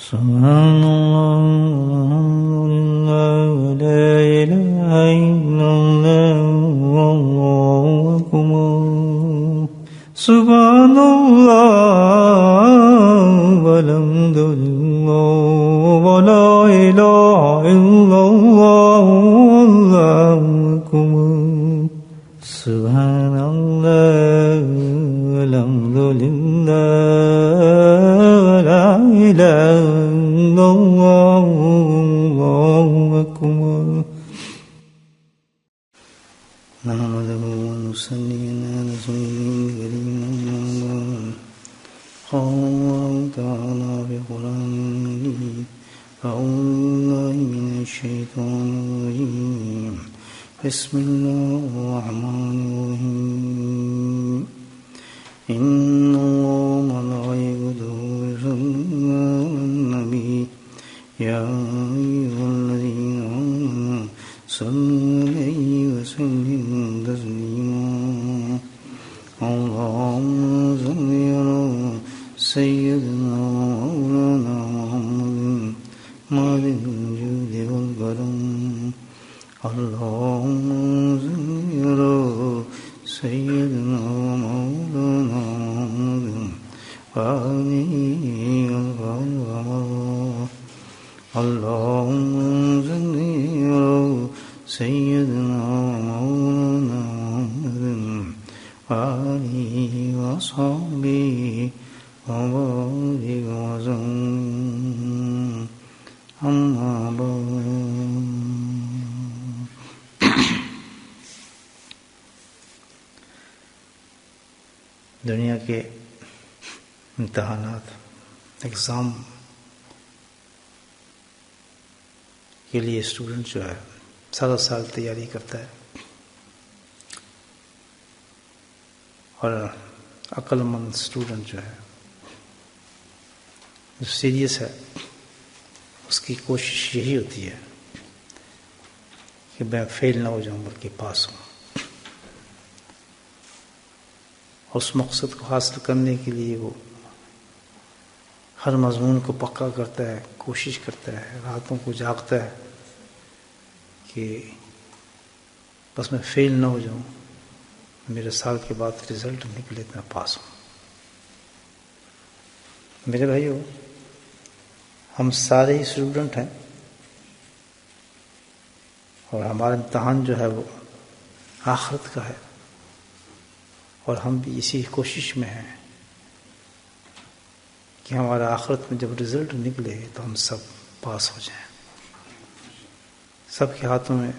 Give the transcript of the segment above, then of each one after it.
سبحان اللہ لا الہ الا اللہ واللہ اکبر سبحان اللہ والحمد للہ ولا الہ الا اللہ واللہ اکبر سبحان اللہ والحمد للہ ولا الہ الا اللہ واللہ اکبر نحمده ونصلي على رسوله الكريم قال الله تعالى في القرآن المجيد أعوذ بالله من الشيطان الرجيم بسم الله الرحمن الرحيم إن الله وملائكته يصلون على النبي يا أيها الذين آمنوا صلوا عليه وسلموا تسليما اللهم صل على سيدنا مولانا محمد مالك الجود والكرم اللهم صل على سيدنا مولانا محمد وآله وصحبه اللهم صل على سيدنا مولانا محمد وآله وصحبه وبارك وسلم أما بعد دنیا کے امتحانات ایگزام کے لیے اسٹوڈنٹ جو ہے سارا سال تیاری کرتا ہے اور عقل مند اسٹوڈنٹ جو ہے جو سیریس ہے اس کی کوشش یہی ہوتی ہے کہ میں فیل نہ ہو جاؤں بلکہ پاس ہوں. اس مقصد کو حاصل کرنے کے لیے وہ ہر مضمون کو پکا کرتا ہے، کوشش کرتا ہے، راتوں کو جاگتا ہے کہ بس میں فیل نہ ہو جاؤں، میرے سال کے بعد رزلٹ نکلے تو میں پاس ہوں. میرے بھائیو، ہم سارے ہی اسٹوڈنٹ ہیں اور ہمارا امتحان جو ہے وہ آخرت کا ہے، اور ہم بھی اسی کوشش میں ہیں کہ ہمارا آخرت میں جب رزلٹ نکلے تو ہم سب پاس ہو جائیں، سب کے ہاتھوں میں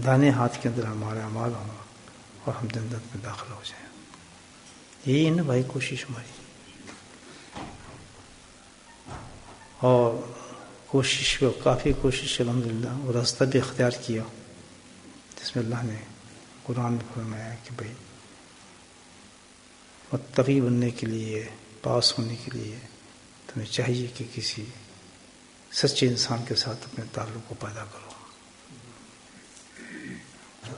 دانے ہاتھ کے اندر ہمارے اعمال ہوں اور ہم جنت میں داخل ہو جائیں. یہی ہے نا بھائی کوشش ہماری. اور کوشش کو کافی کوشش الحمدللہ اور راستہ بھی اختیار کیا جس میں اللہ نے قرآن میں فرمایا کہ بھائی متقی بننے کے لیے، پاس ہونے کے لیے تمہیں چاہیے کہ کسی سچے انسان کے ساتھ اپنے تعلق کو پیدا کرو.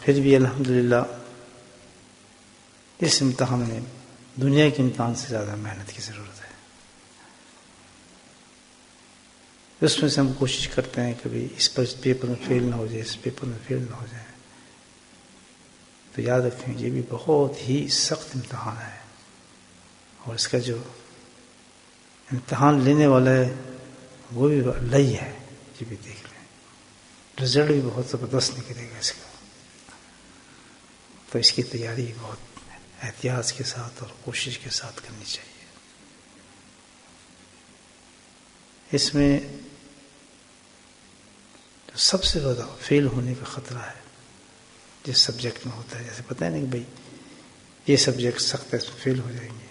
پھر بھی الحمدللہ اس امتحان میں دنیا کے امتحان سے زیادہ محنت کی ضرورت ہے. اس میں سے ہم کوشش کرتے ہیں کہ بھائی اس پیپر میں فیل نہ ہو جائے، اس پیپر میں فیل نہ ہو جائے. تو یاد رکھیں یہ بھی بہت ہی سخت امتحان ہے، اور اس کا جو امتحان لینے والا ہے وہ بھی اللہ ہی ہے. یہ بھی دیکھ لیں، رزلٹ بھی بہت زبردست نکلے گا اس کا. تو اس کی تیاری بہت احتیاط کے ساتھ اور کوشش کے ساتھ کرنی چاہیے. اس میں جو سب سے زیادہ فیل ہونے کا خطرہ ہے جس سبجیکٹ میں ہوتا ہے، جیسے پتہ ہے نا کہ بھائی یہ سبجیکٹ سخت ہے، اس میں فیل ہو جائیں گے،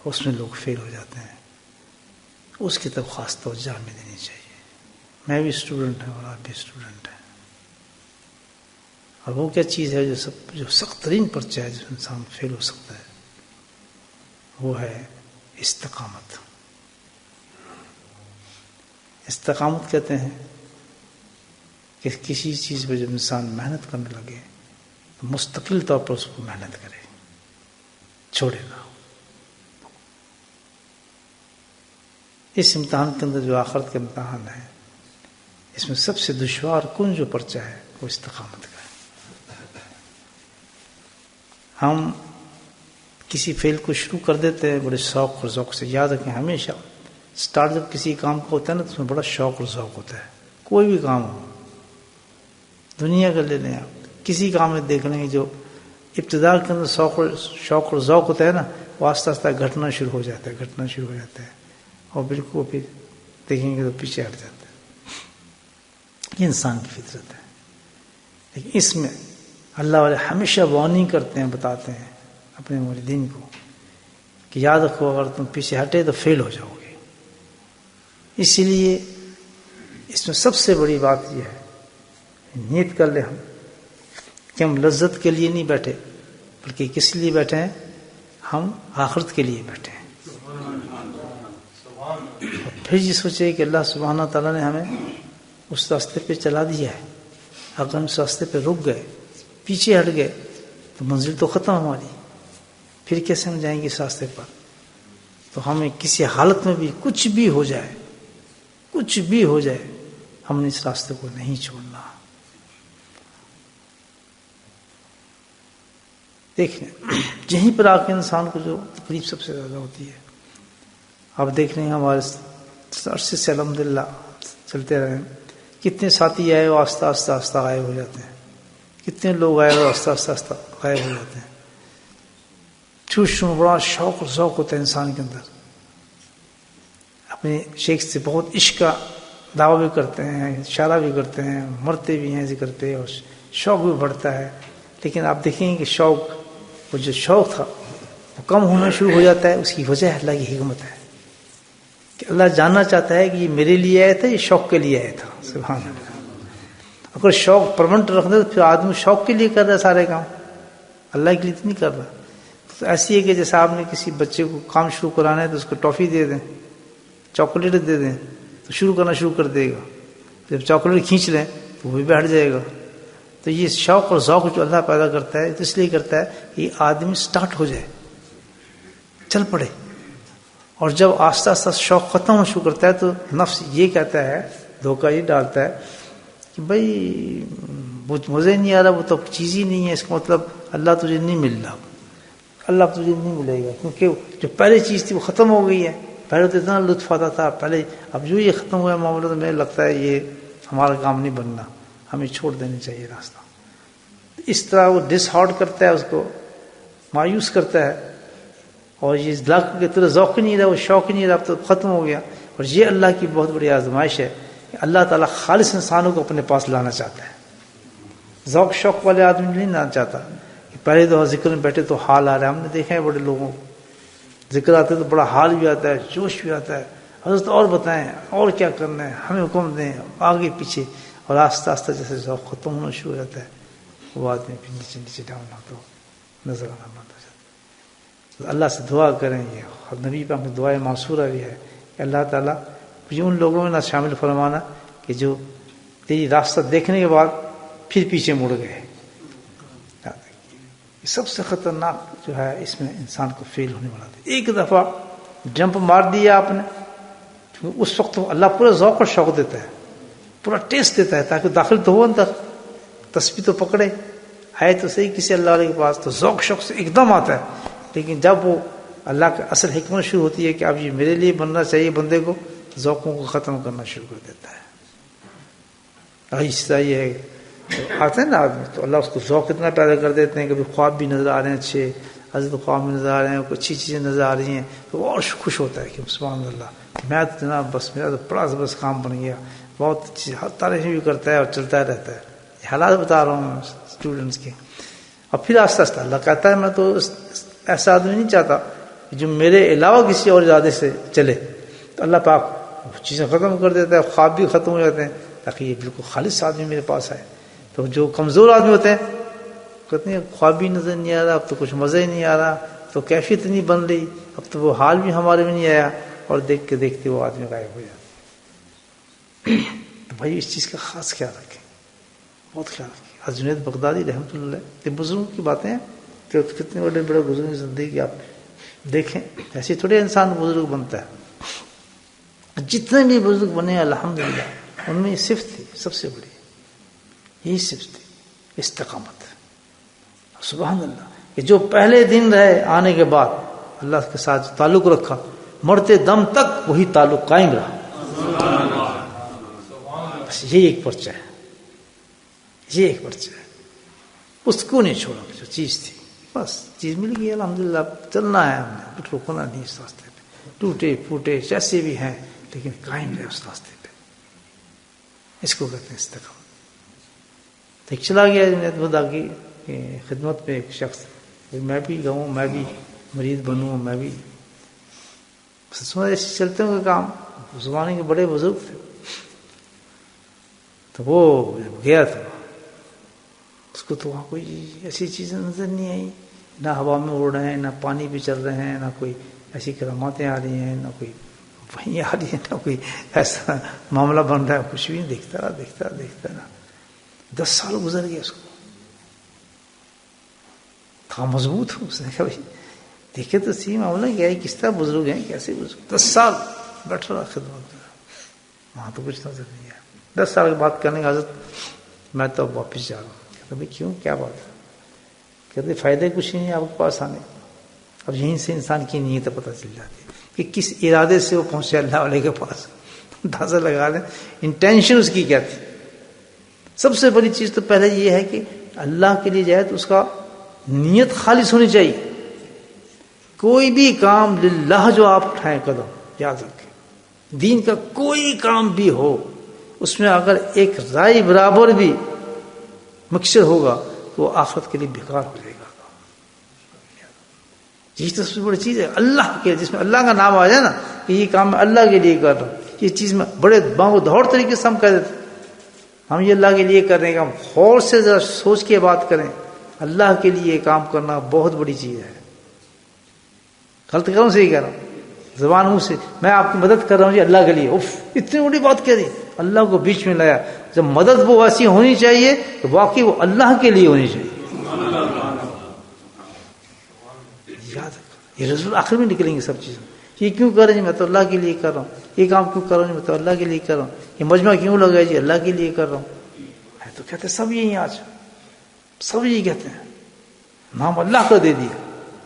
اس میں لوگ فیل ہو جاتے ہیں. اس کی طرف خاص توجہ ہمیں دینی چاہیے. میں بھی اسٹوڈنٹ ہوں اور آپ بھی اسٹوڈنٹ ہیں. اور وہ کیا چیز ہے جو سخت ترین پرچہ ہے جس میں انسان فیل ہو سکتا ہے، وہ ہے استقامت. استقامت کہتے ہیں کہ کسی چیز پہ جب انسان محنت کرنے لگے تو مستقل طور پر اس کو محنت کرے، چھوڑے نہ. اس امتحان کے اندر جو آخرت کا امتحان ہے، اس میں سب سے دشوار کن جو پرچہ ہے وہ استقامت کا ہے۔ ہم کسی فعل کو شروع کر دیتے ہیں بڑے شوق اور ذوق سے۔ یاد رکھیں ہمیشہ سٹارٹ جب کسی کام کا ہوتا ہے نا تو اس میں بڑا شوق اور ذوق ہوتا ہے۔ کوئی بھی کام ہو، دنیا کا لے لیں آپ، کسی کام میں دیکھ لیں گے جو ابتدا کے اندر شوق اور ذوق ہوتا ہے نا، وہ آہستہ آہستہ گھٹنا شروع ہو جاتا ہے اور بالکل پھر دیکھیں گے تو پیچھے ہٹ جاتا ہے۔ یہ انسان کی فطرت ہے۔ لیکن اس میں اللہ والے ہمیشہ وارننگ کرتے ہیں، بتاتے ہیں اپنے موردین کو کہ یاد رکھو اگر تم پیچھے ہٹے تو فیل ہو جاؤ گے۔ اسی لیے اس میں سب سے بڑی بات یہ ہے، نیت کر لیں ہم کہ ہم لذت کے لیے نہیں بیٹھے، بلکہ کس لیے بیٹھے ہیں؟ ہم آخرت کے لیے بیٹھے ہیں۔ اور پھر یہ سوچے کہ اللہ سبحانہ تعالیٰ نے ہمیں اس راستے پہ چلا دیا ہے، اگر ہم اس راستے پہ رک گئے، پیچھے ہٹ گئے تو منزل تو ختم ہماری، پھر کیسے ہم جائیں گے اس راستے پر؟ تو ہمیں کسی حالت میں بھی کچھ بھی ہو جائے ہم نے اس راستے کو نہیں چھوڑنا۔ دیکھیں یہیں پر آ کے انسان کو جو تکلیف سب سے زیادہ ہوتی ہے، آپ دیکھ رہے ہیں ہمارے عرصے سے الحمدللہ چلتے رہے، کتنے ساتھی آئے وہ آہستہ آہستہ غائب ہو جاتے ہیں، کتنے لوگ آئے وہ آہستہ آہستہ غائب ہو جاتے ہیں۔ بڑا شوق اور ذوق ہوتا ہے انسان کے اندر، اپنے شیخ سے بہت عشق کا دعویٰ بھی کرتے ہیں، اشارہ بھی کرتے ہیں، مرتے بھی ہیں ذکر پہ، اور شوق بھی بڑھتا ہے۔ لیکن آپ دیکھیں گے کہ وہ جو شوق تھا وہ کم ہونا شروع ہو جاتا ہے۔ اس کی وجہ اللہ کی حکمت ہے کہ اللہ جاننا چاہتا ہے کہ یہ میرے لیے آیا تھا، یہ شوق کے لیے آیا تھا۔ سبحان اللہ۔ اگر شوق پرمنٹ رکھ دے تو پھر آدمی شوق کے لیے کر رہا ہے سارے کام، اللہ کے لیے تو نہیں کر رہا۔ تو ایسی ہے کہ جیسے آپ نے کسی بچے کو کام شروع کرانا ہے تو اس کو ٹافی دے دیں، چاکلیٹ دے دیں تو شروع کرنا شروع کر دے گا، جب چاکلیٹ کھینچ لیں تو وہ بھی بیٹھ جائے گا۔ تو یہ شوق اور ذوق جو اللہ پیدا کرتا ہے تو اس لیے کرتا ہے کہ یہ آدمی سٹارٹ ہو جائے، چل پڑے۔ اور جب آہستہ آہستہ شوق ختم ہونا شروع کرتا ہے تو نفس یہ کہتا ہے، دھوکہ یہ ڈالتا ہے کہ بھائی مزے نہیں آ رہا، وہ تو چیز ہی نہیں ہے، اس کا مطلب اللہ تجھے نہیں مل رہا، اللہ تجھے نہیں ملے گا، کیونکہ جو پہلے چیز تھی وہ ختم ہو گئی ہے۔ پہلے تو اتنا لطف آتا تھا پہلے، اب جو یہ ختم ہوا ہے معاملہ تو مجھے لگتا ہے یہ ہمارا کام نہیں بننا، ہمیں چھوڑ دینا چاہیے راستہ۔ اس طرح وہ ڈس ہارٹ کرتا ہے، اس کو مایوس کرتا ہے، اور یہ لاکھ کی طرح ذوق نہیں رہا، وہ شوق نہیں رہا، اب تو ختم ہو گیا۔ اور یہ اللہ کی بہت بڑی آزمائش ہے کہ اللہ تعالیٰ خالص انسانوں کو اپنے پاس لانا چاہتا ہے، ذوق شوق والے آدمی نہیں لانا چاہتا۔ پہلے تو ذکر میں بیٹھے تو حال آ رہا ہے، ہم نے دیکھا ہے بڑے لوگوں کو ذکر آتے تو بڑا حال بھی آتا ہے، جوش بھی آتا ہے، حضرت اور بتائیں اور کیا کرنا ہے، ہمیں حکم دیں، آگے پیچھے۔ اور آہستہ آہستہ جیسے ذوق ختم ہونا شروع ہو جاتا ہے وہ آدمی پھر نیچے نیچے ڈاؤن ہوتا نظر آنا بند ہو جاتا ہے۔ تو اللہ سے دعا کریں، یہ نبی پاک میں دعائے معصورہ بھی ہے کہ اللہ تعالیٰ مجھے ان لوگوں میں نہ شامل فرمانا کہ جو تیری راستہ دیکھنے کے بعد پھر پیچھے مڑ گئے۔ سب سے خطرناک جو ہے اس میں انسان کو فیل ہونے والا تھا۔ ایک دفعہ جمپ مار دیا آپ نے، اس وقت اللہ پورا ذوق اور شوق دیتا ہے، پورا ٹیسٹ دیتا ہے تاکہ داخل تو ہو اندر، تسبیح تو پکڑے، آئے تو صحیح کسی اللہ والے کے پاس، تو ذوق شوق سے ایک دم آتا ہے۔ لیکن جب وہ اللہ کا اصل حکمت شروع ہوتی ہے کہ اب یہ میرے لیے بننا چاہیے بندے کو، ذوقوں کو ختم کرنا شروع کر دیتا ہے۔ آہستہ یہ ہے آتے ہیں نا آدمی تو اللہ اس کو ذوق اتنا پیدا کر دیتے ہیں، کبھی خواب بھی نظر آ رہے ہیں اچھے، حضرت خواب بھی نظر آ رہے ہیں، کوئی اچھی چیزیں نظر آ رہی ہیں تو وہ اور خوش ہوتا ہے کہ سبحان اللہ، میں تو جناب بس میرا تو بڑا زبردست کام بن گیا، بہت اچھی تعریف بھی کرتا ہے اور چلتا رہتا ہے۔ یہ حالات بتا رہا ہوں اسٹوڈنٹس کے۔ اور پھر آہستہ آہستہ اللہ کہتا ہے میں تو ایسا آدمی نہیں چاہتا جو میرے علاوہ کسی اور ارادے سے چلے، تو اللہ پاک چیزیں ختم کر دیتا ہے، خواب بھی ختم ہو جاتے ہیں تاکہ یہ بالکل خالص آدمی میرے پاس آئے۔ تو جو کمزور آدمی ہوتے ہیں کہتے ہیں خواب بھی نظر نہیں آ رہا، اب تو کچھ مزہ ہی نہیں آ رہا، تو کیفیت نہیں بن رہی، اب تو وہ حال بھی ہمارے میں نہیں آیا، اور دیکھ کے دیکھتے وہ آدمی غائب ہو جاتا۔ تو بھائی اس چیز کا خاص خیال رکھیں، بہت خیال رکھیں۔ حضرت جنید بغدادی رحمۃ اللہ، یہ بزرگوں کی باتیں ہیں، تو کتنے بڑے بڑے بزرگوں کی زندگی آپ دیکھیں، ایسے تھوڑے انسان بزرگ بنتا ہے۔ جتنے بھی بزرگ بنے الحمدللہ ان میں یہ صفت تھی سب سے بڑی، یہی صفت تھی استقامت. سبحان اللہ کہ جو پہلے دن رہے آنے کے بعد اللہ کے ساتھ تعلق رکھا، مرتے دم تک وہی تعلق قائم رہا. بس یہ ایک پرچہ ہے، یہ ایک پرچہ ہے، اس کو نہیں چھوڑا. جو چیز تھی بس چیز مل گئی الحمدللہ، چلنا ہے ہم نے، رکنا نہیں اس راستے پہ، ٹوٹے پھوٹے جیسے بھی ہیں لیکن قائم رہے اس راستے پہ. اس کو کہتے ہیں استقامت. ایک چلا گیا خدا کی خدمت میں ایک شخص، میں بھی گاؤں، میں بھی مرید بنوں، میں بھی ایسے چلتے ہوں گے کام. زمانے کے بڑے بزرگ تھے، تو وہ گیا تھا، اس کو تو وہاں کوئی ایسی چیزیں نظر نہیں آئی، نہ ہوا میں اڑ رہے ہیں، نہ پانی پہ چل رہے ہیں، نہ کوئی ایسی کراماتیں آ رہی ہیں، نہ کوئی وہیں آ رہی ہے، نہ کوئی ایسا معاملہ بن رہا ہے. کچھ بھی نہیں دیکھتا رہا. 10 سال گزر گیا اس کو. تھا مضبوط ہوں، اس نے کہا بھائی دیکھے تو سی معاملہ کیا ہے، کس طرح بزرگ ہیں، کیسے بزرگ. 10 سال بیٹھ رہا خدمت میں، وہاں تو کچھ نظر نہیں آیا. 10 سال کے بعد کہنے کا حضرت میں تو واپس جا رہا ہوں. کہتا بھائی کیوں، کیا بات ہے؟ کہتے فائدہ کچھ نہیں ہے آپ کے پاس آنے. اب یہیں سے انسان کی نیت پتہ چل جاتی ہے کہ کس ارادے سے وہ پہنچے اللہ والے کے پاس. اندازہ لگا لیں انٹینشن اس کی کیا تھی. سب سے بڑی چیز تو پہلے یہ ہے کہ اللہ کے لیے جائے تو اس کا نیت خالص ہونی چاہیے. کوئی بھی کام للہ جو آپ اٹھائیں قدم، یاد رکھیں دین کا کوئی کام بھی ہو، اس میں اگر ایک رائی برابر بھی مکسر ہوگا تو وہ آخرت کے لیے بیکار ہو جائے گا. یہی تو سب سے بڑی چیز ہے اللہ کے، جس میں اللہ کا نام آ جائے نا کہ یہ کام میں اللہ کے لیے کر رہا ہوں. یہ چیز میں بڑے باغ دھوڑ طریقے سے ہم کہہ دیتے ہم یہ اللہ کے لیے کر رہے ہیں. ہم غور سے ذرا سوچ کے بات کریں، اللہ کے لیے کام کرنا بہت بڑی چیز ہے. غلط کروں صحیح کہہ رہا ہوں، زبان منہ سے میں آپ کی مدد کر رہا ہوں جی اللہ کے لیے، اف اتنی بڑی بات کہہ دی، اللہ کو بیچ میں لایا. جب مدد وہ ایسی ہونی چاہیے تو واقعی وہ اللہ کے لیے ہونی چاہیے. یاد رکھو یہ رسول آخر میں نکلیں گے سب چیزیں. یہ کیوں کر رہے ہیں؟ میں تو اللہ کے لیے کر رہا ہوں. یہ کام کیوں کر رہا ہوں؟ میں تو اللہ کے لیے کر رہا ہوں. یہ مجمع کیوں لگا جی؟ اللہ کے لیے کر رہا ہوں. تو کہتے ہیں سب یہی، آج سب یہی کہتے ہیں، نام اللہ کا دے دیا،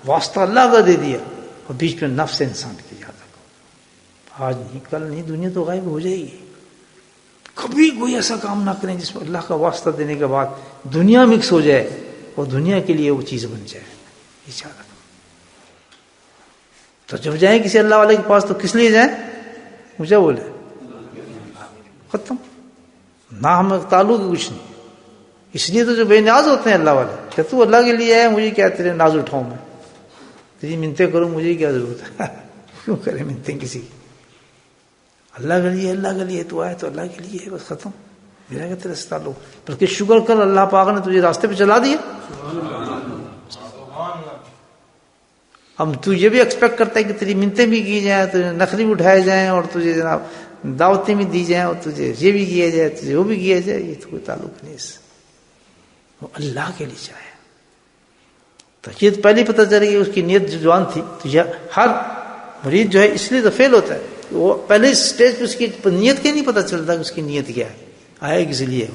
واسطہ اللہ کا دے دیا، اور بیچ میں نفس انسان کی. یاد رکھو آج نہیں کل نہیں، دنیا تو غائب ہو جائے گی. کبھی کوئی ایسا کام نہ کریں جس میں اللہ کا واسطہ دینے کے بعد دنیا مکس ہو جائے اور دنیا کے لیے وہ چیز بن جائے. یہ یاد رکھو. تو جب جائیں کسی اللہ والے کے پاس تو کس لیے جائیں؟ مجھے بولے ختم، نہ ہمیں تعلق کچھ نہیں. اس لیے تو جو بے نیاز ہوتے ہیں اللہ والے کہ تو اللہ کے لیے ہے، مجھے کیا تیرے ناز اٹھاؤں، میں تیری منتیں کروں، مجھے کیا ضرورت ہے. کیوں کرے منتیں کسی کی؟ اللہ کے لیے، اللہ کے لیے تو آئے تو اللہ کے لیے ہے، بس ختم. میرا کہ تیرے سے تعلق، بلکہ شکر کر اللہ پاک نے تجھے راستے پہ چلا دیا. اب تو یہ بھی ایکسپیکٹ کرتا ہے کہ تیری منتیں بھی کی جائیں، تجھے نخری بھی اٹھائے جائیں، اور تجھے جناب دعوتیں بھی دی جائیں، اور تجھے یہ بھی کیا جائے، تجھے وہ بھی کیا جائے. یہ تو کوئی تعلق نہیں اس سے. وہ اللہ کے لیے چاہے تو یہ پہلے پتہ چلے گی اس کی نیت جو جوان تھی. تو یہ ہر مرید جو ہے اس لیے تو فیل ہوتا ہے، وہ پہلے اسٹیج پہ اس کی نیت کے نہیں پتہ چلتا کہ اس کی نیت کیا ہے، آیا کس لیے،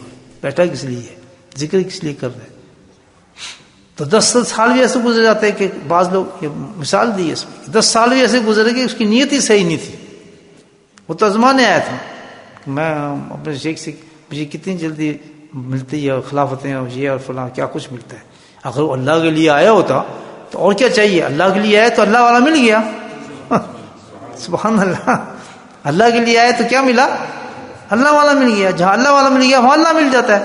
بیٹھا کس لیے، ذکر کس لیے کر رہے. تو 10 سال بھی ایسے گزر جاتے ہیں کہ بعض لوگ، یہ مثال دی ہے اس میں، 10 سال بھی ایسے گزرے کہ اس کی نیت ہی صحیح نہیں تھی. وہ تو ازمانے آیا تھا میں اپنے شیخ سے مجھے کتنی جلدی ملتی ہے خلافتیں اور یہ اور فلاں کیا کچھ ملتا ہے. اگر وہ اللہ کے لیے آیا ہوتا تو اور کیا چاہیے، اللہ کے لیے آیا تو اللہ والا مل گیا. سبحان اللہ، اللہ کے لیے آئے تو کیا ملا، اللہ والا مل گیا. جہاں اللہ والا مل گیا وہاں اللہ مل جاتا ہے.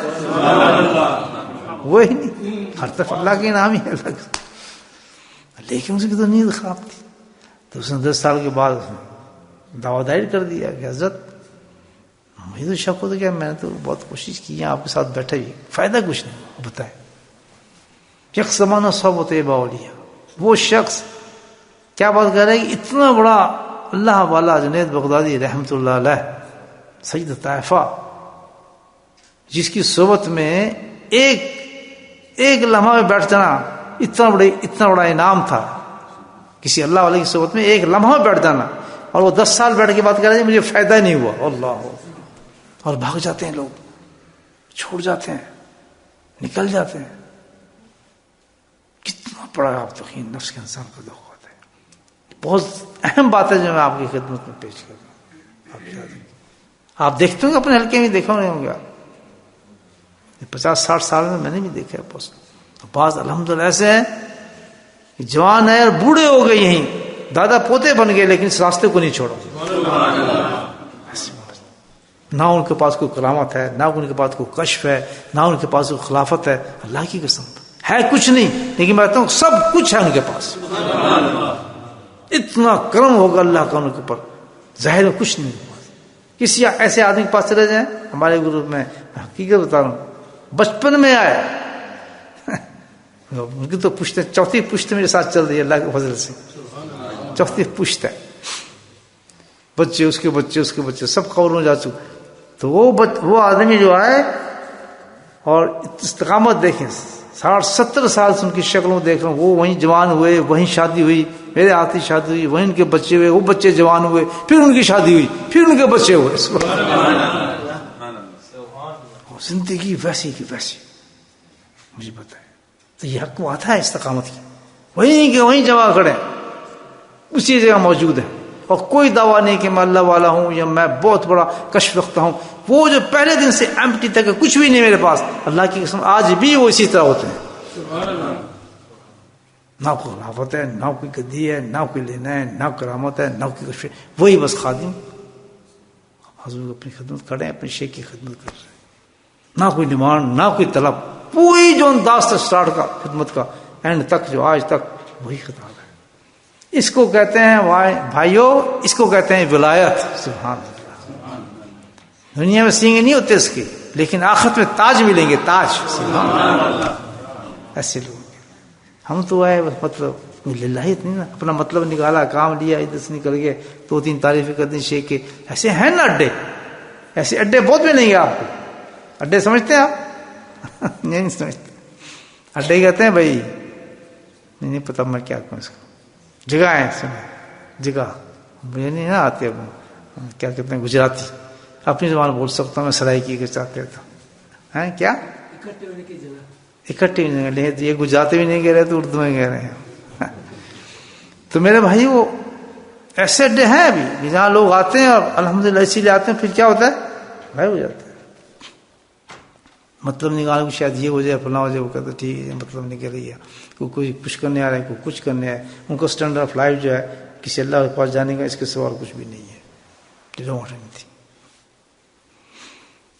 وہی نہیں، ہر طرف اللہ کے نام ہی اللہ کے. لیکن اس کی تو نیند خراب تھی. تو اس نے 10 سال کے بعد دعویٰ دائر کر دیا کہ حضرت مجھے تو شک ہوتا کہ میں نے تو بہت کوشش کی ہے آپ کے ساتھ بیٹھے ہوئی، فائدہ کچھ نہیں. بتائے یک زمانہ صحبت باولیہ، وہ شخص کیا بات کر رہا ہے کہ اتنا بڑا اللہ والا جنید بغدادی رحمۃ اللہ علیہ سید طائفہ، جس کی صحبت میں ایک لمحہ میں بیٹھ جانا اتنا بڑا انعام تھا. کسی اللہ والے کی صحبت میں ایک لمحہ بیٹھ جانا اور وہ 10 سال بیٹھ کے بات کر رہے ہیں مجھے فائدہ نہیں ہوا. اللہ، اور بھاگ جاتے ہیں لوگ، چھوڑ جاتے ہیں، نکل جاتے ہیں. کتنا بڑا آپ توہین نفس کے انسان کو دکھ ہوتا ہے. بہت اہم بات ہے جو میں آپ کی خدمت میں پیش کر رہا ہوں. آپ دیکھتے ہوں گے اپنے حلقے میں، دیکھا نہیں ہوں گے آپ. 50-60 سال میں نے بھی دیکھا ہے. بعض الحمدللہ ایسے ہیں کہ جوان ہے اور بوڑھے ہو گئے، یہیں دادا پوتے بن گئے، لیکن اس راستے کو نہیں چھوڑا. نہ ان کے پاس کوئی کرامت ہے، نہ ان کے پاس کوئی کشف ہے، نہ ان کے پاس کوئی خلافت ہے. اللہ کی قسم ہے کچھ نہیں، لیکن میں کہتا ہوں سب کچھ ہے ان کے پاس. اتنا کرم ہوگا اللہ کا ان کے اوپر، ظاہر میں کچھ نہیں. کسی ایسے آدمی کے پاس چلے جائیں، ہمارے گروپ میں حقیقت بتا رہا ہوں، بچپن میں آئے ان کی تو پشت، چوتھی پشت میرے ساتھ چل رہی ہے اللہ کے فضل سے. چوتھی پشت ہے، بچے اس کے بچے اس کے بچے سب قبر میں جا چکے. تو وہ آدمی جو آئے اور استقامت دیکھیں، 60-70 سال سے ان کی شکلوں دیکھ رہا ہوں. وہ وہیں جوان ہوئے، وہیں شادی ہوئی، میرے ہاتھ شادی ہوئی، وہیں ان کے بچے ہوئے، وہ بچے جوان ہوئے، پھر ان کی شادی ہوئی، پھر ان کے بچے ہوئے. زندگی ویسی کی ویسی مجھے پتا ہے. تو یہ حق کو آتا ہے استقامت کی، وہیں کے وہیں جمع کھڑے، اسی جگہ موجود ہے. اور کوئی دعویٰ نہیں کہ میں اللہ والا ہوں یا میں بہت بڑا کشف رکھتا ہوں. وہ جو پہلے دن سے ایمپٹی تک کچھ بھی نہیں میرے پاس، اللہ کی قسم آج بھی وہ اسی طرح ہوتے ہیں. نہ کوئی خلافت ہے، نہ کوئی گدی ہے، نہ کوئی لینا ہے، نہ کرامت ہے، نہ کوئی کچھ. وہی بس خادم حضور اپنی خدمت کر رہے ہیں، اپنے شیخ کی خدمت کر رہے ہیں. نہ کوئی ڈیمانڈ، نہ کوئی طلب. پوری جو انداز تھا اسٹارٹ کا خدمت کا، اینڈ تک جو آج تک وہی خطاب ہے. اس کو کہتے ہیں بھائیو، اس کو کہتے ہیں ولایت. سبحان اللہ. دنیا میں سینگیں نہیں ہوتے اس کی، لیکن آخرت میں تاج ملیں گے، تاج. سبحان اللہ. ایسے لوگ ہم تو آئے مطلب للہیت نہیں نا، اپنا مطلب نکالا، کام لیا، ادھر سے نکل گئے، 2-3 تعریفیں کر دیں شیخ کے. ایسے ہیں نا اڈے، ایسے اڈے بہت ملیں گے آپ کو. اڈے سمجھتے ہیں آپ؟ نہیں سمجھتے. اڈے کہتے ہیں بھائی نہیں پتا میں کیا کہوں اس کو. جگہ ہے، سنیں جگہ مجھے نہیں نا آتے، کیا کہتے ہیں گجراتی، اپنی زبان بول سکتا ہوں میں، سرائکی کے چاہتے تھا ہیں کیا اکٹھے ہونے کی جگہ. یہ گجراتی بھی نہیں کہہ رہے تو اردو میں کہہ رہے ہیں. تو میرے بھائی وہ ایسے اڈے ہیں ابھی جہاں لوگ آتے ہیں اور الحمدللہ اسی لیے آتے ہیں، پھر کیا ہوتا ہے بھائی ہو جاتا ہے. مطلب نکال کو شاید یہ ہو جائے، فلاں ہو جائے، وہ کہتے ہیں ٹھیک ہے مطلب نکل رہی ہے. کوئی کچھ کرنے آ رہا ہے، کوئی کچھ کرنے آئے. ان کو اسٹینڈرڈ آف لائف جو ہے کسی اللہ کے پاس جانے کا، اس کے سوا کچھ بھی نہیں ہے.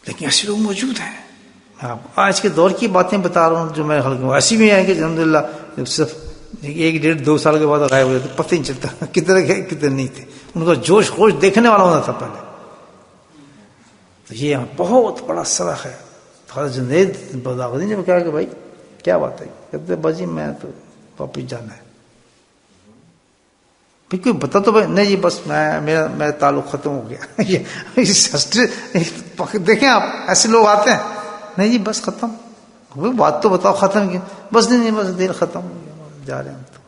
لیکن ایسے لوگ موجود ہیں. آج کے دور کی باتیں بتا رہا ہوں جو میں حلقے میں ایسی بھی ہیں کہ الحمدللہ صرف 1-1.5-2 سال کے بعد غائب ہو جاتے، پتہ ہی نہیں چلتا کدھر گئے کدھر نہیں تھے. ان کا جوش خوش دیکھنے والا ہونا تھا پہلے. تو یہ بہت بڑا سبق ہے. خالد جنید بداغدی نے کہا کہ بھائی کیا بات ہے، کہتے باجی میں تو واپس جانا ہے. پھر کوئی بتا تو بھائی، نہیں جی بس میرا تعلق ختم ہو گیا. دیکھیں آپ ایسے لوگ آتے ہیں، نہیں جی بس ختم، بات تو بتاؤ ختم کی. بس نہیں بس دل ختم ہو گیا، جا رہے ہیں ہم تو.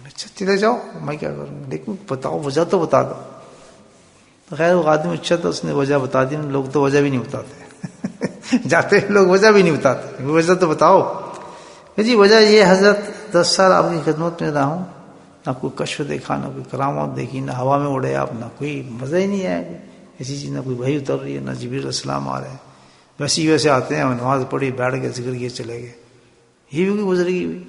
اچھا چلے جاؤ، میں کیا کروں، دیکھو بتاؤ وجہ تو بتا دو. خیر وہ آدمی اچھا تھا، اس نے وجہ بتا دی. لوگ تو وجہ بھی نہیں بتاتے جاتے لوگ وجہ بھی نہیں بتاتے. وجہ تو بتاؤ. جی وجہ یہ حضرت 10 سال آپ کی خدمت میں رہا ہوں، نہ کوئی کشف دیکھا، نہ کوئی کرامات دیکھی، نہ ہوا میں اڑے آپ، نہ کوئی مزہ ہی نہیں آیا ایسی چیز، نہ کوئی وحی اتر رہی ہے، نہ جبریل علیہ السلام آ رہے ہیں. ویسے آتے ہیں، نماز پڑھی، بیٹھ گئے، ذکر کیے، چلے گئے. یہ بھی گزرگی ہوئی.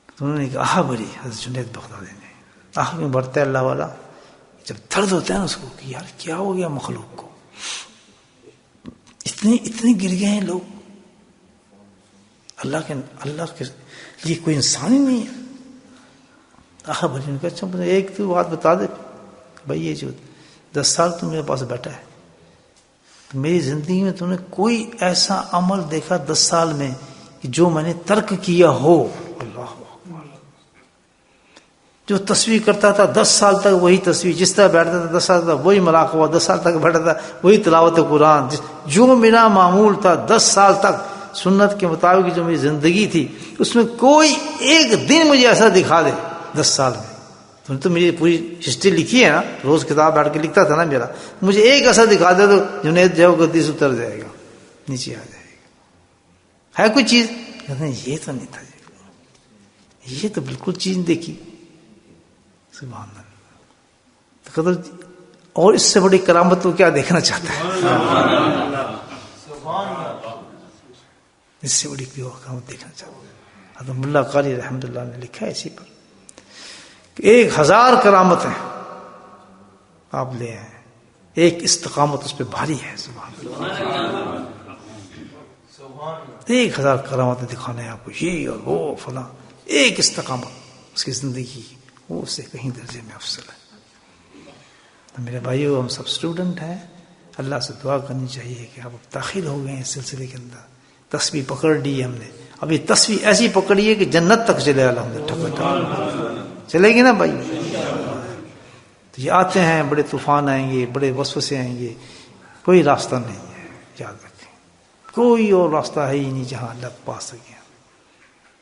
تو انہوں نے کہا بڑی حضرت جنید بغدادی نے، آہ میں بڑھتا ہے اللہ والا. جب درد ہوتا ہے نا اس کو کہ یار کیا ہو گیا مخلوق کو، اتنے گر گئے ہیں لوگ، اللہ کے یہ کوئی انسان ہی نہیں ہے. آخر بھائی نے کہا اچھا ایک تو بات بتا دے بھائی، یہ جو 10 سال تم میرے پاس بیٹھا ہے، تو میری زندگی میں تم نے کوئی ایسا عمل دیکھا 10 سال میں کہ جو میں نے ترک کیا ہو؟ اللہ جو تصویر کرتا تھا 10 سال تک وہی تصویر، جس طرح بیٹھتا تھا 10 سال تک وہی مراقبہ، 10 سال تک بیٹھا تھا وہی تلاوت قرآن، جو میرا معمول تھا 10 سال تک سنت کے مطابق جو میری زندگی تھی، اس میں کوئی ایک دن مجھے ایسا دکھا دے 10 سال میں، تو تم تو میری پوری ہسٹری لکھی ہے نا، روز کتاب بیٹھ کے لکھتا تھا نا میرا، مجھے ایک ایسا دکھا دے تو جنید جو گدی سے اتر جائے گا، نیچے آ جائے گا. ہے کوئی چیز؟ کہتے ہیں یہ تو نہیں تھا، یہ تو بالکل چیز دیکھی. سبحان اللہ. تو کہتے اور اس سے بڑی کرامت تو کیا دیکھنا چاہتا ہے؟ اس سے بڑی کرامت دیکھنا چاہتا ہے. حضرت ملا قاری رحمۃ اللہ نے لکھا ہے اسی پر کہ 1000 کرامتیں آپ لے آئے، ایک استقامت اس پہ بھاری ہے. سبحان اللہ. 1000 کرامتیں دکھانے ہیں آپ کو، یہ اور وہ فلاں، ایک استقامت اس کی زندگی وہ اس سے کہیں درجے میں افضل ہے. تو میرے بھائیو، ہم سب اسٹوڈنٹ ہیں، اللہ سے دعا کرنی چاہیے کہ آپ اب داخل ہو گئے ہیں اس سلسلے کے اندر. تسبیح پکڑ لی ہم نے، اب یہ تسبیح ایسی پکڑی ہے کہ جنت تک چلے الحمدللہ. چلے گی نا بھائی؟ تو یہ آتے ہیں، بڑے طوفان آئیں گے، بڑے وسوسے آئیں گے، کوئی راستہ نہیں ہے. یاد رکھیں، کوئی اور راستہ ہے ہی نہیں جہاں اللہ کو پا سکے.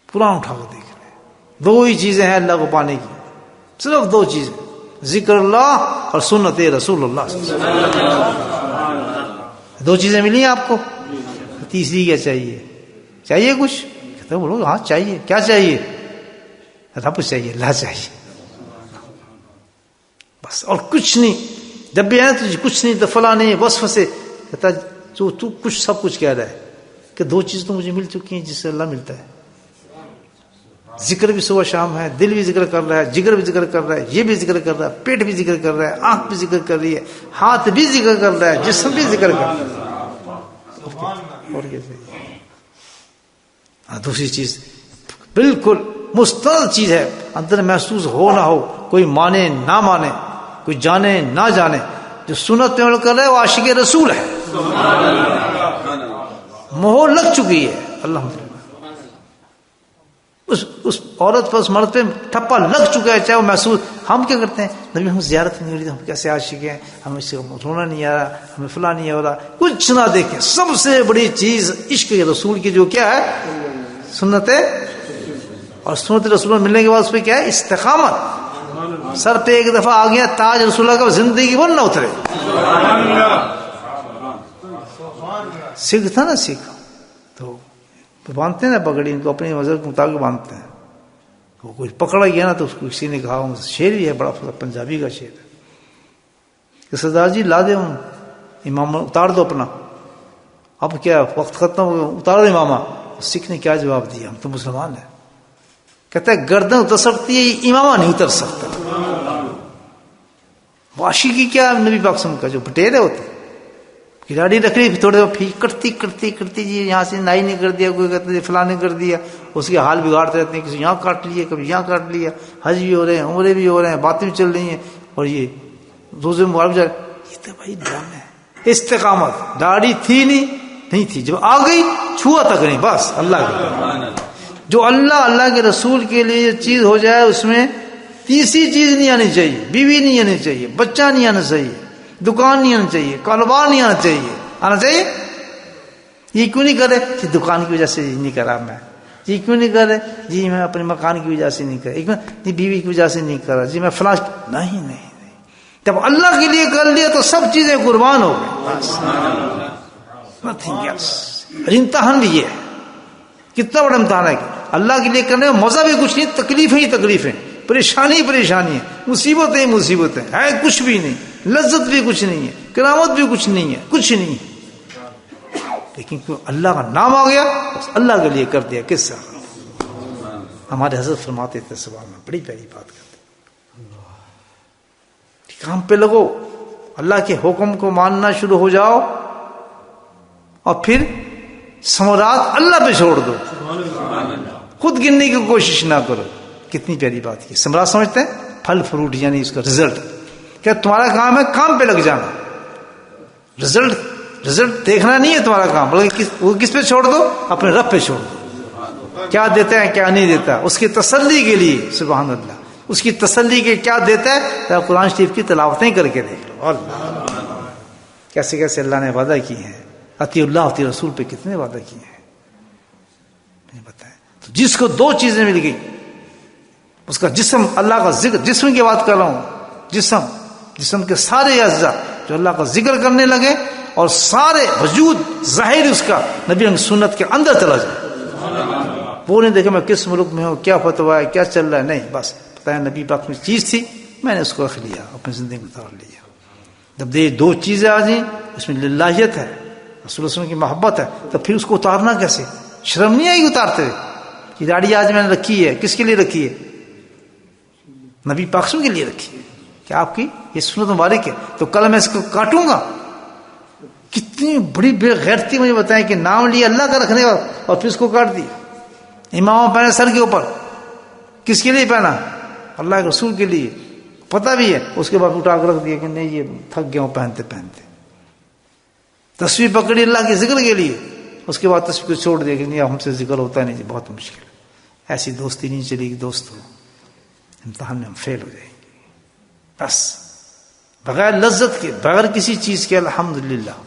قرآن اٹھا کر دیکھ رہے ہیں، 2 ہی چیزیں ہیں اللہ کو پانے کی، صرف 2 چیزیں، ذکر اللہ اور سنت رسول اللہ صلی اللہ علیہ وسلم. 2 چیزیں ملی ہیں آپ کو، تیسری کیا چاہیے؟ چاہیے کچھ؟ کہتے ہیں بولو ہاں چاہیے. کیا چاہیے؟ رب چاہیے، اللہ چاہیے، بس اور کچھ نہیں. جب بھی ہے تجھے کچھ نہیں تو فلاں نہیں، وسوسے. کہتا جو تو کچھ سب کچھ کہہ رہا ہے کہ 2 چیز تو مجھے مل چکی ہیں جس سے اللہ ملتا ہے. ذکر بھی صبح شام ہے، دل بھی ذکر کر رہا ہے، جگر بھی ذکر کر رہا ہے، یہ بھی ذکر کر رہا ہے، پیٹ بھی ذکر کر رہا ہے، آنکھ بھی ذکر کر رہی ہے، ہاتھ بھی ذکر کر رہا ہے، جسم بھی ذکر کر رہا ہے. اور دوسری چیز بالکل مستند چیز ہے، اندر محسوس ہو نہ ہو، کوئی مانے نہ مانے، کوئی جانے نہ جانے، جو سنت پہ عمل کر رہا ہے وہ عاشق رسول ہے. مہر لگ چکی ہے الحمدللہ. اس عورت پر، اس مرد پہ ٹھپا لگ چکا ہے، چاہے وہ محسوس. ہم کیا کرتے ہیں؟ نبی ہم زیارت نہیں ہو رہی، ہم کیسے عاشق ہیں، ہمیں اس سے رونا نہیں آ رہا، ہمیں فلاں نہیں ہو رہا. کچھ نہ دیکھیں، سب سے بڑی چیز عشق رسول کی جو کیا ہے؟ سنت. اور سنت رسول ملنے کے بعد اس پہ کیا ہے؟ استقامت. سر پہ ایک دفعہ آ گیا تاج رسول اللہ کا، زندگی بھر نہ اترے. سکھ تھا نا، سکھ تو باندھتے ہیں نا پگڑی، ان کو اپنے مذہب کے مطابق باندھتے ہیں. وہ کوئی پکڑا گیا نا تو اس کو کسی نے کہا، شعر بھی ہے بڑا پنجابی کا شعر ہے کہ سردار جی لا دے امام، اتار دو اپنا، اب کیا وقت ختم ہو گیا، اتار دو امامہ. سکھ نے کیا جواب دیا؟ ہم تو مسلمان ہیں. کہتا ہے گردن اتر سکتی ہے، امامہ نہیں اتر سکتا. واشی کی کیا نبی پاک کا جو بٹیرے ہوتے کھلاڑی رکھ رہی، تھوڑے پھر کرتی کرتی کرتی جی یہاں سے نائی نے کر دیا، کوئی کہتے ہیں فلاں نے کر دیا، اس کے حال بگاڑتے رہتے ہیں. کسی یہاں کاٹ لیا، کبھی یہاں کاٹ لیا، حج بھی ہو رہے ہیں، عمرے بھی ہو رہے ہیں، باتیں بھی چل رہی ہیں، اور یہ روزے مبارک جا رہے. یہ تو بھائی ڈرامے ہے. استقامت داڑھی تھی نہیں تھی، جب آ گئی چھوا تک نہیں، بس اللہ کے جو اللہ کے رسول کے لیے یہ چیز ہو جائے، اس میں تیسری چیز نہیں آنی چاہیے. بیوی نہیں آنی چاہیے، بچہ نہیں آنا چاہیے، دکان نہیں آنا چاہیے، کاروبار نہیں آنا چاہیے. آنا چاہیے. یہ کیوں نہیں کرے؟ کہ دکان کی وجہ سے نہیں کرا میں. یہ کیوں نہیں کرے؟ جی میں اپنے مکان کی وجہ سے نہیں کرا، جی بیوی کی وجہ سے نہیں کرا، جی میں فلاں. نہیں. جب اللہ کے لیے کر لیا تو سب چیزیں قربان ہو گئی، بس نتھنگ ایلس. امتحان بھی یہ ہے، کتنا بڑا امتحان ہے کہ اللہ کے لیے کرنے میں مزہ بھی کچھ نہیں، تکلیفیں ہی تکلیفیں، پریشانی ہے، مصیبتیں ہے کچھ بھی نہیں، لذت بھی کچھ نہیں ہے، کرامت بھی کچھ نہیں ہے، کچھ نہیں ہے. لیکن کیوں اللہ کا نام آ گیا، بس اللہ کے لیے کر دیا. کس سے؟ ہمارے حضرت فرماتے تھے، سبحان اللہ، بڑی پیاری بات کرتے، کام پہ لگو، اللہ کے حکم کو ماننا شروع ہو جاؤ، اور پھر ثمرات اللہ پہ چھوڑ دو، خود گننے کی کوشش نہ کرو. کتنی پیاری بات کی. ثمرات سمجھتے ہیں؟ پھل فروٹ، یعنی اس کا رزلٹ. کیا تمہارا کام ہے کام پہ لگ جانا، رزلٹ دیکھنا نہیں ہے تمہارا کام، بلکہ وہ کس پہ چھوڑ دو؟ اپنے رب پہ چھوڑ دو. کیا دیتا ہے کیا نہیں دیتا، اس کی تسلی کے لیے. سبحان اللہ. اس کی تسلی کے کیا دیتا ہے؟ قرآن شریف کی تلاوتیں کر کے دیکھ لو. اللہ کیسے کیسے اللہ نے وعدہ کی ہیں، اطیع اللہ اطیع رسول پہ کتنے وعدہ کیے ہیں نہیں بتائیں. تو جس کو 2 چیزیں مل گئی، اس کا جسم، اللہ کا ذکر، جسم کی بات کر رہا ہوں، جسم کے سارے اجزاء جو اللہ کا ذکر کرنے لگے اور سارے وجود ظاہر اس کا نبی کی سنت کے اندر چلا جائے. وہ نہیں دیکھے میں کس ملک میں ہوں، کیا فتوا ہے، کیا چل رہا ہے، نہیں، بس پتہ ہے نبی پاک میں چیز تھی، میں نے اس کو رکھ لیا، اپنی زندگی میں اتار لیا. جب یہ دو چیزیں آ جائیں، اس میں للہیت ہے، رسول اللہ کی محبت ہے، تو پھر اس کو اتارنا کیسے؟ شرم نہیں آئی اتارتے ہوئے. یہ داڑھی آج میں نے رکھی ہے، کس کے لیے رکھی ہے؟ نبی پاک کے لیے رکھی ہے کہ آپ کی یہ سنت مبارک ہے، تو کل میں اس کو کاٹوں گا. کتنی بڑی بے غیرتی مجھے بتائیں کہ نام لیا اللہ کا رکھنے کا اور پھر اس کو کاٹ دیا. امام پہنے سر کے اوپر، کس کے لیے پہنا؟ اللہ کے رسول کے لیے، پتہ بھی ہے. اس کے بعد اٹھا کر رکھ دیا کہ نہیں یہ تھک گیا ہوں پہنتے پہنتے. تصویر پکڑی اللہ کے ذکر کے لیے، اس کے بعد تصویر کو چھوڑ دیا کہ نہیں ہم سے ذکر ہوتا نہیں، بہت مشکل ہے. ایسی دوستی نہیں چلے گی دوستو، امتحان میں ہم فیل ہو جائیں گے. بس بغیر لذت کے، بغیر کسی چیز کے الحمدللہ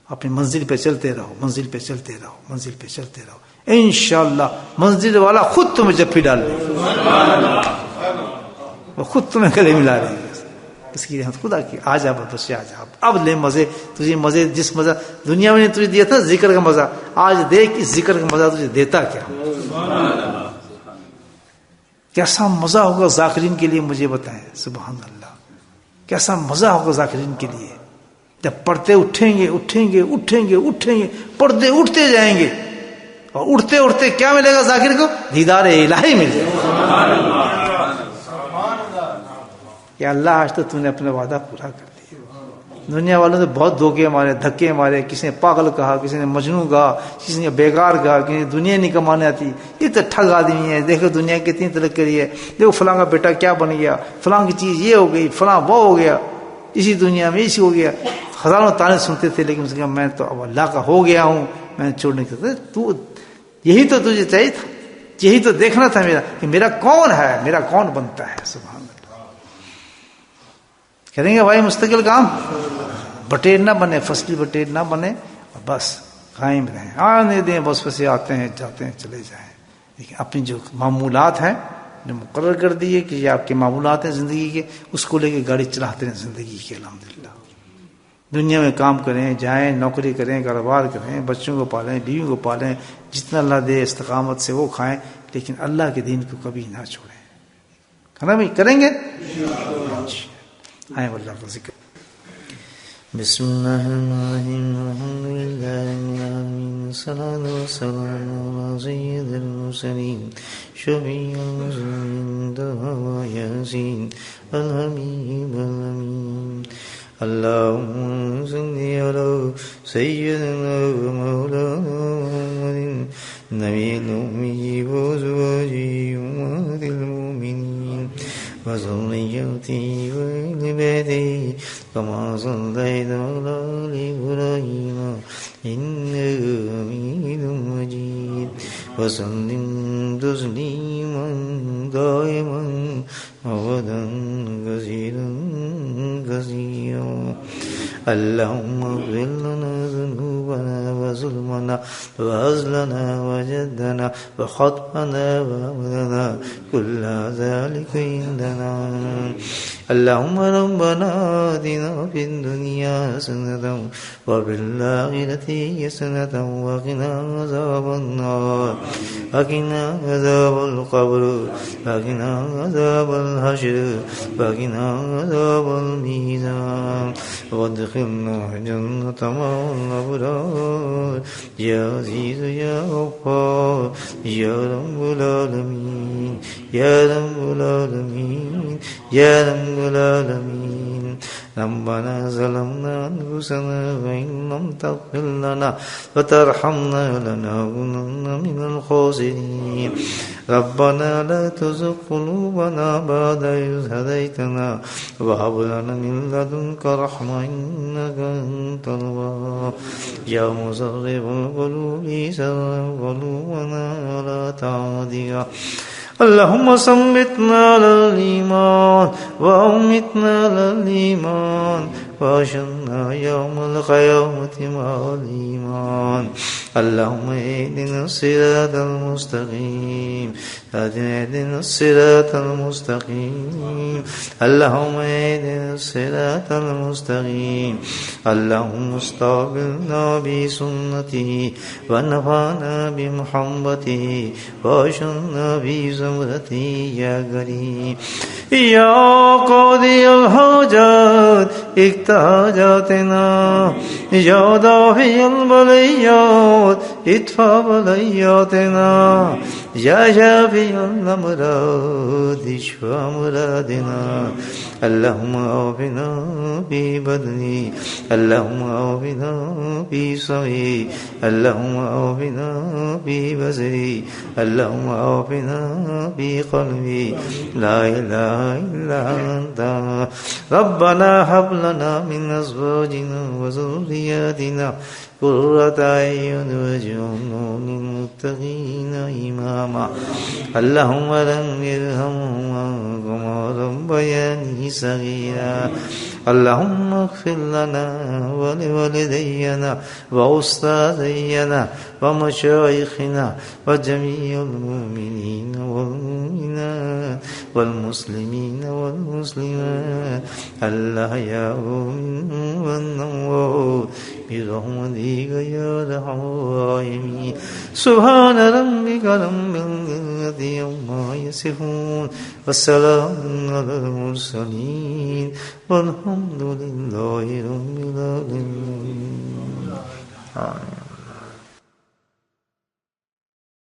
اپنی منزل پہ چلتے رہو، منزل پہ چلتے رہو، منزل پہ چلتے رہو. انشاءاللہ منزل والا خود تمہیں جپھی ڈال لے گا، وہ خود تمہیں گلے ملا لے گا. اس کی رحمت خدا کی. آ جا بچے آ جا، اب لے مزے. تجھے مزے جس مزہ دنیا میں نے تجھے دیا تھا ذکر کا مزہ، آج دیکھ اس ذکر کا مزہ تجھے دیتا کیا. کیسا مزہ ہوگا ذاکرین کے لیے، مجھے بتائیں. سبحان اللہ، کیسا مزہ ہوگا ذاکرین کے لیے جب پڑھتے اٹھیں گے اٹھیں گے اٹھیں گے اٹھیں گے، پڑھتے اٹھتے جائیں گے، اور اٹھتے اٹھتے کیا ملے گا ذاکر کو؟ دیدار الہی مل جائے گا. یا اللہ آج تو تم نے اپنا وعدہ پورا کر دیا. دنیا والوں نے بہت دھوکے مارے، دھکے مارے، کسی نے پاگل کہا، کسی نے مجنون کہا، کسی نے بیکار کہا، کسی نے دنیا نہیں کمانے آتی، یہ تو ٹھگ آدمی ہے، دیکھو دنیا کتنی ترقی کری ہے، دیکھو فلاں کا بیٹا کیا بن گیا، فلاں کی چیز یہ ہو گئی، فلاں وہ ہو گیا، اسی دنیا میں اسی ہو گیا. ہزاروں تانے سنتے تھے، لیکن اس نے کہا میں تو اب اللہ کا ہو گیا ہوں، میں چھوڑنے کے تو یہی تو تجھے چاہیے تھا، یہی تو دیکھنا تھا میرا کہ میرا کون ہے، میرا کون بنتا ہے. سبحان اللہ. کریں گے بھائی مستقل کام، بٹیر نہ بنے، فصلی بٹیر نہ بنے، اور بس قائم رہیں. آنے دیں، بس بسے آتے ہیں جاتے ہیں چلے جائیں. لیکن اپنی جو معمولات ہیں جو مقرر کر دیے کہ یہ آپ کے معمولات ہیں زندگی کے، اس کو لے کے گاڑی چلاتے ہیں زندگی کے. الحمدللہ دنیا میں کام کریں، جائیں، نوکری کریں، کاروبار کریں، بچوں کو پالیں، بیوی کو پالیں، جتنا اللہ دے استقامت سے وہ کھائیں، لیکن اللہ کے دین کو کبھی نہ چھوڑیں. ہے نا بھائی؟ کریں گے آئیں اللہ کا ذکر. بسم اللہ الرحمن الرحیم، الحمدللہ والصلاۃ والسلام علی سید المرسلین شفیع المذنبین طه یاسین الحبیب الامین. اللهم صل على سيدنا ومولانا محمد النبي الأمي وأزواجه أمهات المؤمنين وذريته وأهل بيته كما صليت على آل إبراهيم إنك حميد مجيد وسلم تسليما دائما أبدا كثيرا كثيرا. اللهم اغفر لنا ذنوبنا وظلمنا وهزلنا وجدنا وخطأنا وعملنا كل ذلك عندنا. اللهم ربنا آتنا في الدنيا حسنة وفي الآخرة حسنة وقنا عذاب النار وقنا عذاب القبر وقنا عذاب الحشر وقنا عذاب الميزان وادخلنا جنة مع الأبرار يا عزيز يا غفار يا رب العالمين يا رب العالمين يا رب العالمين. ربنا ظلمنا أنفسنا وإن لم تغفر لنا وترحمنا لنكونن من الخاسرين. ربنا لا تزغ قلوبنا بعد إذ هديتنا وهب لنا من لدنك رحمة إنك أنت الوهاب. يا مصرف القلوب صرف قلوبنا على طاعتك. اللهم ثبتنا على الإيمان وأمتنا على الإيمان وأشرنا يوم القيامة مع الإيمان اللهم اهدنا الصراط المستقيم اهدنا الصراط المستقيم اللهم اهدنا الصراط المستقيم اللهم استقبلنا بسنته ونفعنا بمحبته واشرنا بزمرته يا كريم يا قاضي الحاجات اكتاجاتنا يا دافع البليات ادفع بلياتنا يا شافي الأمراض اشفى مرادنا اللهم عافنا في بدني اللهم عافنا في سمعي اللهم عافنا في بصري اللهم عافنا في قلبي لا إله إلا أنت ربنا هب لنا من أزواجنا وذرياتنا قرة أعين واجعلنا للمتقين إماما اللهم رب ارحمهما كما ربياني صغيرا اللهم اغفر لنا ولوالدينا وأستاذينا ومشايخنا وجميع المؤمنين والمؤمنات والمسلمين والمسلمات الأحياء منهم والأموات برحمتك يا أرحم الراحمين سبحان ربك رب العزة عما يصفون والسلام على المرسلين والحمد لله رب العالمين آمين.